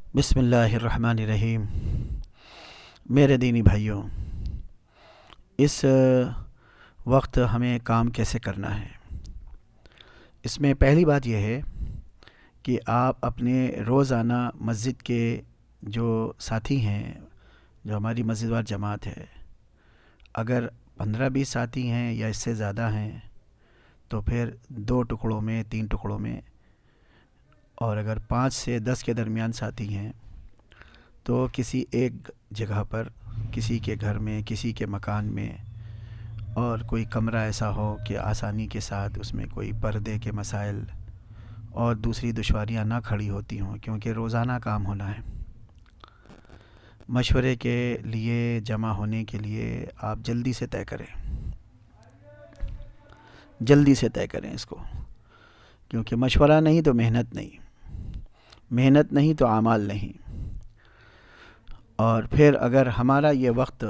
بسم اللہ الرحمن الرحیم۔ میرے دینی بھائیوں، اس وقت ہمیں کام کیسے کرنا ہے، اس میں پہلی بات یہ ہے کہ آپ اپنے روزانہ مسجد کے جو ساتھی ہیں، جو ہماری مسجد وار جماعت ہے، اگر 15-20 ساتھی ہیں یا اس سے زیادہ ہیں تو پھر 2 ٹکڑوں میں 3 ٹکڑوں میں، اور اگر 5 سے 10 کے درمیان ساتھی ہیں تو کسی ایک جگہ پر، کسی کے گھر میں، کسی کے مکان میں، اور کوئی کمرہ ایسا ہو کہ آسانی کے ساتھ اس میں کوئی پردے کے مسائل اور دوسری دشواریاں نہ کھڑی ہوتی ہوں، کیونکہ روزانہ کام ہونا ہے۔ مشورے کے لیے، جمع ہونے کے لیے آپ جلدی سے طے کریں، جلدی سے طے کریں اس کو، کیونکہ مشورہ نہیں تو محنت نہیں، محنت نہیں تو اعمال نہیں۔ اور پھر اگر ہمارا یہ وقت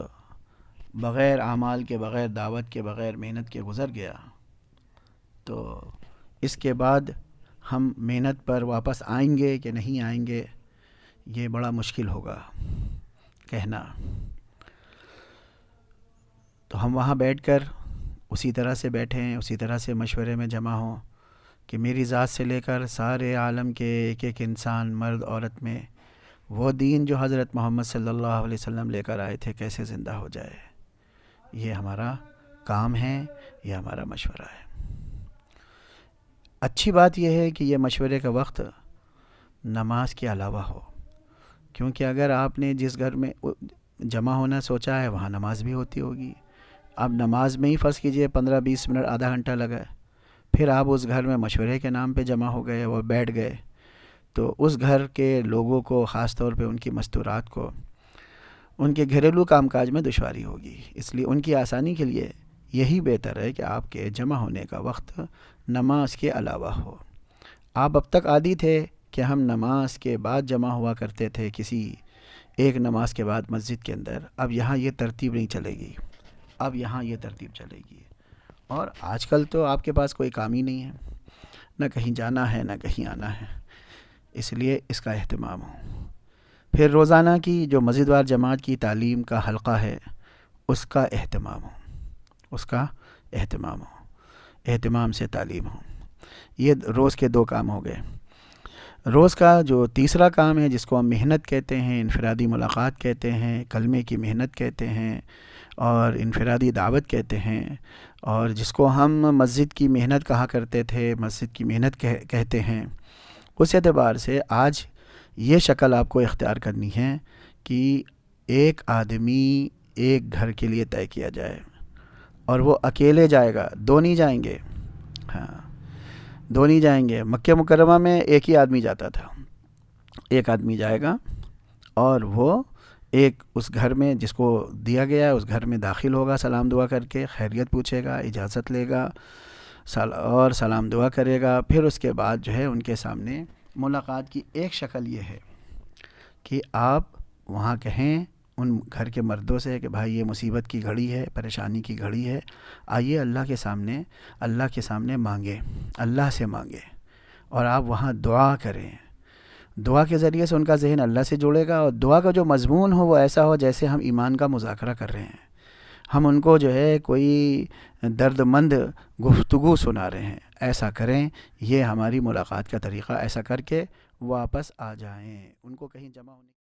بغیر اعمال کے، بغیر دعوت کے، بغیر محنت کے گزر گیا تو اس کے بعد ہم محنت پر واپس آئیں گے کہ نہیں آئیں گے، یہ بڑا مشکل ہوگا کہنا۔ تو ہم وہاں بیٹھ کر اسی طرح سے بیٹھیں، اسی طرح سے مشورے میں جمع ہوں کہ میری ذات سے لے کر سارے عالم کے ایک ایک انسان، مرد عورت میں، وہ دین جو حضرت محمد صلی اللہ علیہ وسلم لے کر آئے تھے کیسے زندہ ہو جائے۔ یہ ہمارا کام ہے، یہ ہمارا مشورہ ہے۔ اچھی بات یہ ہے کہ یہ مشورے کا وقت نماز کے علاوہ ہو، کیونکہ اگر آپ نے جس گھر میں جمع ہونا سوچا ہے وہاں نماز بھی ہوتی ہوگی۔ اب نماز میں ہی فرض کیجئے 15-20 منٹ، آدھا گھنٹہ لگا، پھر آپ اس گھر میں مشورے کے نام پہ جمع ہو گئے، وہ بیٹھ گئے، تو اس گھر کے لوگوں کو، خاص طور پہ ان کی مستورات کو، ان کے گھریلو کام کاج میں دشواری ہوگی۔ اس لیے ان کی آسانی کے لیے یہی بہتر ہے کہ آپ کے جمع ہونے کا وقت نماز کے علاوہ ہو۔ آپ اب تک عادی تھے کہ ہم نماز کے بعد جمع ہوا کرتے تھے، کسی ایک نماز کے بعد مسجد کے اندر۔ اب یہاں یہ ترتیب نہیں چلے گی، اب یہاں یہ ترتیب چلے گی۔ اور آج کل تو آپ کے پاس کوئی کام ہی نہیں ہے، نہ کہیں جانا ہے نہ کہیں آنا ہے، اس لیے اس کا اہتمام ہو۔ پھر روزانہ کی جو مسجد وار جماعت کی تعلیم کا حلقہ ہے، اس کا اہتمام ہو، اس کا اہتمام ہو، اہتمام سے تعلیم ہو۔ یہ روز کے 2 کام ہو گئے۔ روز کا جو تیسرا کام ہے، جس کو ہم محنت کہتے ہیں، انفرادی ملاقات کہتے ہیں، کلمے کی محنت کہتے ہیں، اور انفرادی دعوت کہتے ہیں، اور جس کو ہم مسجد کی محنت کہا کرتے تھے، مسجد کی محنت کہتے ہیں، اس اعتبار سے آج یہ شکل آپ کو اختیار کرنی ہے کہ ایک آدمی ایک گھر کے لیے طے کیا جائے، اور وہ اکیلے جائے گا، 2 نہیں جائیں گے۔ ہاں، 2 نہیں جائیں گے۔ مکہ مکرمہ میں ایک ہی آدمی جاتا تھا، ایک آدمی جائے گا اور وہ ایک اس گھر میں جس کو دیا گیا ہے اس گھر میں داخل ہوگا، سلام دعا کر کے خیریت پوچھے گا، اجازت لے گا اور سلام دعا کرے گا۔ پھر اس کے بعد جو ہے ان کے سامنے ملاقات کی ایک شکل یہ ہے کہ آپ وہاں کہیں ان گھر کے مردوں سے کہ بھائی یہ مصیبت کی گھڑی ہے، پریشانی کی گھڑی ہے، آئیے اللہ کے سامنے مانگیں، اللہ سے مانگیں، اور آپ وہاں دعا کریں۔ دعا کے ذریعے سے ان کا ذہن اللہ سے جڑے گا، اور دعا کا جو مضمون ہو وہ ایسا ہو جیسے ہم ایمان کا مذاکرہ کر رہے ہیں، ہم ان کو جو ہے کوئی درد مند گفتگو سنا رہے ہیں۔ ایسا کریں، یہ ہماری ملاقات کا طریقہ، ایسا کر کے واپس آ جائیں، ان کو کہیں جمع ہونے